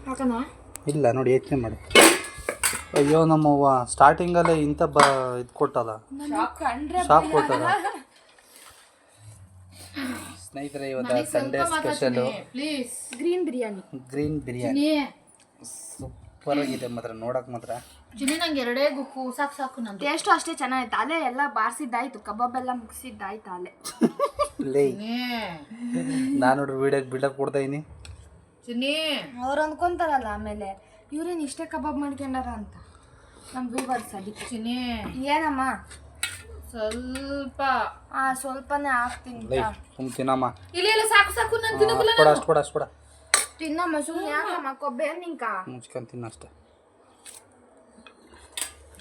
ಹಾಕೋಣ ಇಲ್ಲ ನೋಡಿ ಯೋಚನೆ ಮಾಡಿ. ಅಯ್ಯೋ ನಮ್ಮವ್ವ ಸ್ಟಾರ್ಟಿಂಗಲ್ಲೇ ಇಂಥ ಇದು ಕೊಟ್ಟಲ್ಲ, ಶಾಕ್ ಕೊಟ್ಟಲ್ಲ. ಸ್ನೇಹಿತರೆ ಇವತ್ತು Sunday special green biryani super ಆಗಿದೆ ಮಾತ್ರ, ನೋಡಕ್ ಮಾತ್ರ. ನಂಗೆ ಎರಡೇ ಗುಕ್ಕು ಸಾಕು ನಂದು. ಟೇಸ್ಟು ಅಷ್ಟೇ ಚೆನ್ನಾಗಿತ್ತು. ಅಲ್ಲೇ ಎಲ್ಲ ಬಾರಿಸಿದ್ದಾಯ್ತು, ಕಬಾಬ್ ಎಲ್ಲ ಮುಗಿಸಿದ್ದಾಯ್ತು ಅಲ್ಲೇ. ನಾನು ನೋಡ್ರಿ ವಿಡಿಯೋಗೆ ಬಿಲ್ಡಪ್ ಕೊಡ್ತಾ ಇದೀನಿ. ಅವ್ರು ಅಂದ್ಕೊಂತಾರಲ್ಲ ಆಮೇಲೆ ಇವ್ರೇನು ಇಷ್ಟೇ ಕಬಾಬ್ ಮಾಡ್ಕೊಂಡಾರ ಅಂತ ನಮ್ಮ ವ್ಯೂವರ್ಸ್. ಅದಕ್ಕೆ ಏನಮ್ಮ ಸ್ವಲ್ಪನೇ ಹಾಕ್ತೀನಿ ತಿನ್ನಮ್ಮ. ಇಲ್ಲ ಸಾಕು ನಾನು ಕೊಡ ಅಷ್ಟು ಕೊಡ ತಿನ್ನಮ್ಮ. ಸುಮ್ಮನೆ ಯಾಕಮ್ಮ ಕೊಬ್ಬೆ ನಿಂಕ ಮುಚ್ಕೊಂಡು ತಿನ್ನ ಅಷ್ಟೇ.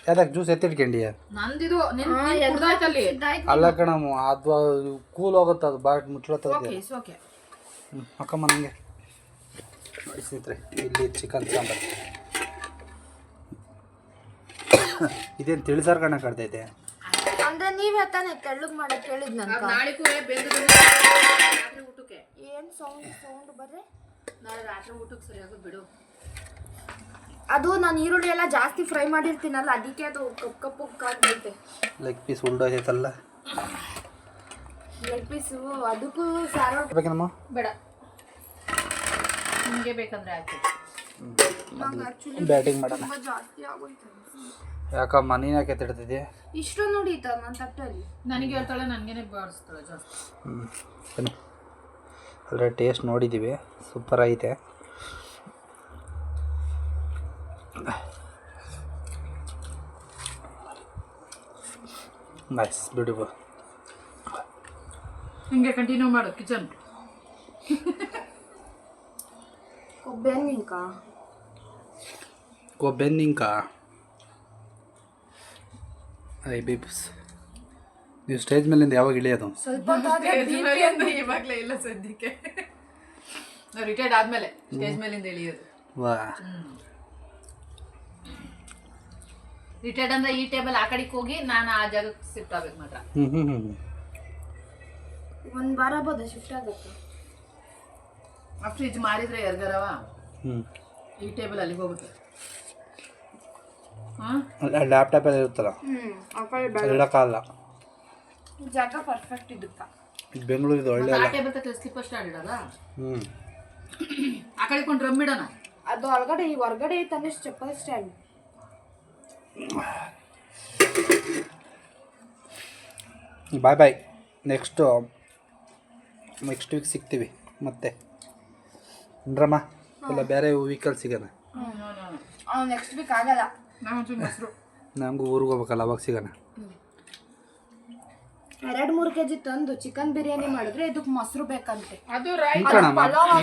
ಯಾವ್ದಕ್ಕೆ ಜ್ಯೂಸ್ ಎತ್ತಿಟ್ಕೊಂಡಿಯ? ನಂದಿದು ಅಲ್ಲ ಕಣಮ್ಮ, ಅದು ಕೂಲ್ ಹೋಗುತ್ತೆ, ಅದು ಬಾಟ್ ಮುಚ್ಚಳತ್ತೆ. ಅಕ್ಕಮ್ಮ ನನಗೆ ನೋಡಿ ಸ್ನೇಹಿತರೆ, ಇಲ್ಲಿ ಚಿಕನ್ ಸಾಂಬಾರು. ಇದೇನು ತಿಳಿಸಾರು ಕಣ ಕಾಡ್ತೈತೆ ಅಂದ್ರೆ ನೀವೇ ತಾನೇ ತೆಳ್ಳಗ್ ಮಾಡಕ್ ಹೇಳಿದ್ ನನ್ಕ. ಊಟಕ್ಕೆ ಏನ್ ಸೌಂಡ್ ಬರ್ರೆ? ನಾಳೆ ರಾತ್ರಿ ಊಟಕ್ಕೆ ಸರಿಯಾಗೋದು ಬಿಡು. ಅದು ನಾನು ಈರುಳ್ಳಿ ಎಲ್ಲ ಜಾಸ್ತಿ ಫ್ರೈ ಮಾಡಿರ್ತೀನಲ್ಲ, ಅದಕ್ಕೆ ಅದು ಕಪ್ಪು ಕಾಣ್ತೈತೆ. ಲೆಗ್ ಪೀಸ್ ಉಲ್ಡೋಯ್ತಲ್ಲ. ಲೆಗ್ ಪೀಸು ಅದಕ್ಕೂ ಸಾರು ಬೇಕೇನಮ್ಮ? ಬೇಡ, ನಿಮಗೆ ಬೇಕಂದ್ರೆ ಆಯ್ತು. ಬ್ಯಾಟಿಂಗ್ ಮಾಡೋಣ. ಜಾಸ್ತಿ ಆಗೋಯ್ತು. ಯಾಕಮ್ಮ ನೀನು ಯಾಕೆ ತಿಡ್ತಿದ್ಯಾ? ಇಷ್ಟು ನೋಡಿ ನನ್ನ ತಟ್ಟಲ್ಲಿ ನನಗೆ ಹೇಳ್ತಾಳೆ, ನನಗೇನೆ ಬಾಡಿಸ್ತಾಳೆ ಜಾಸ್ತಿ. ಬನ್ನಿ, ಅಲ್ಲೇ ಟೇಸ್ಟ್ ನೋಡಿದ್ದೀವಿ, ಸೂಪರ್ ಐತೆ. Nice, beautiful. ಹಿಂಗೆ ಕಂಟಿನ್ಯೂ ಮಾಡು ಕಿಚನ್. ಕೊಬ್ಬೆನ್ನಿಂಕ ಐ ಬೀಬ್ಸ್. ನೀವು ಸ್ಟೇಜ್ ಮೇಲಿಂದ ಯಾವಾಗ ಇಳಿಯೋದು? ಇವಾಗಲೇ ಇಲ್ಲ ಸದ್ಯಕ್ಕೆ, ನಾವು ರಿಟೈರ್ಡ್ ಆದ್ಮೇಲೆ ಸ್ಟೇಜ್ ಮೇಲಿಂದ ಇಳಿಯೋದು. ವಾ, ರಿಟೈರ್ಡ್ ಅಂದ್ರೆ ಈ ಟೇಬಲ್ ಆ ಕಡೆಗೆ ಹೋಗಿ ನಾನು ಆ ಜಾಗಕ್ಕೆ ಶಿಫ್ಟ್ ಆಗ್ಬೇಕು ಮಾತ್ರ. ಒಂದು ವಾರ ಬೋದು ಶಿಫ್ಟ್ ಆಗುತ್ತೆ. ಆ ಫ್ರಿಜ್ ಮಾರಿದ್ರೆ ಎರ್ಗರವ ಈ ಟೇಬಲ್ ಅಲ್ಲಿಗೆ ಹೋಗುತ್ತೆ. ಲ್ಯಾಪ್ಟಾಪ್ ಎಲ್ಲ ಇರುತ್ತಲ್ಲ, ಇಡಕ್ಕಾಗಲ್ಲ. ಜಾಗ ಪರ್ಫೆಕ್ಟ್ ಇದಕ್ಕ. ಬೆಂಗಳೂರಿದು ಒಳ್ಳೆ ಆ ಟೇಬಲ್ ತಕ್ಕ ಸ್ಲಿಪ್ಪರ್ ಸ್ಟ್ಯಾಂಡ್ ಇಡೋದ, ಆ ಕಡೆ ಕೊಂಡು ಡ್ರಮ್ ಇಡೋಣ. ಅದು ಒಳಗಡೆ ಈ ಹೊರಗಡೆ ಐತಂದ್ರೆ ಚಪ್ಪಲ್ ಸ್ಟ್ಯಾಂಡ್. ಬಾಯ್ ಬಾಯ್. ನೆಕ್ಸ್ಟ್ ವೀಕ್ ಸಿಗ್ತೀವಿ ಮತ್ತೆ. ಅಂದ್ರಮ್ಮ ಇಲ್ಲ ಬೇರೆ ವೀಕಲ್ಲಿ ಸಿಗೋಣ. ನೆಕ್ಸ್ಟ್ ವೀಕ್ ಆಗಲ್ಲ, ನಮಗೂ ಊರಿಗೆ ಹೋಗ್ಬೇಕಲ್ಲ, ಅವಾಗ ಸಿಗೋಣ. 2-3 kg ತಂದು ಚಿಕನ್ ಬಿರಿಯಾನಿ ಮಾಡಿದ್ರೆ ಇದಕ್ಕೆ ಮೊಸರು ಬೇಕಂತೆ. ಅದು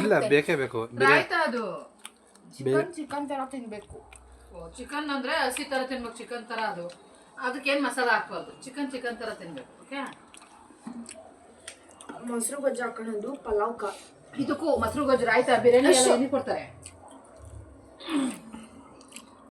ಇಲ್ಲ, ಬೇಕೇ ಬೇಕು. ಅದು ಚಿಕನ್ ತರ ತಿನ್ಬೇಕು. ಚಿಕನ್ ಅಂದ್ರೆ ಹಸಿ ತರ ತಿನ್ಬೇಕು, ಚಿಕನ್ ತರ. ಅದು ಅದಕ್ಕೇನು ಮಸಾಲ ಹಾಕ್ಬಾರ್ದು, ಚಿಕನ್ ತರ ತಿನ್ಬೇಕು. ಓಕೆ, ಮೊಸರು ಗೊಜ್ಜು ಹಾಕೊಳ್ಳೋದು ಪಲಾವ್ಕ. ಇದಕ್ಕೂ ಮೊಸರು ಗೊಜ್ಜು ರಾಯ್ತಾ ಬಿರಿಯಾನಿ ಎಲ್ಲ ಕೊಡ್ತಾರೆ.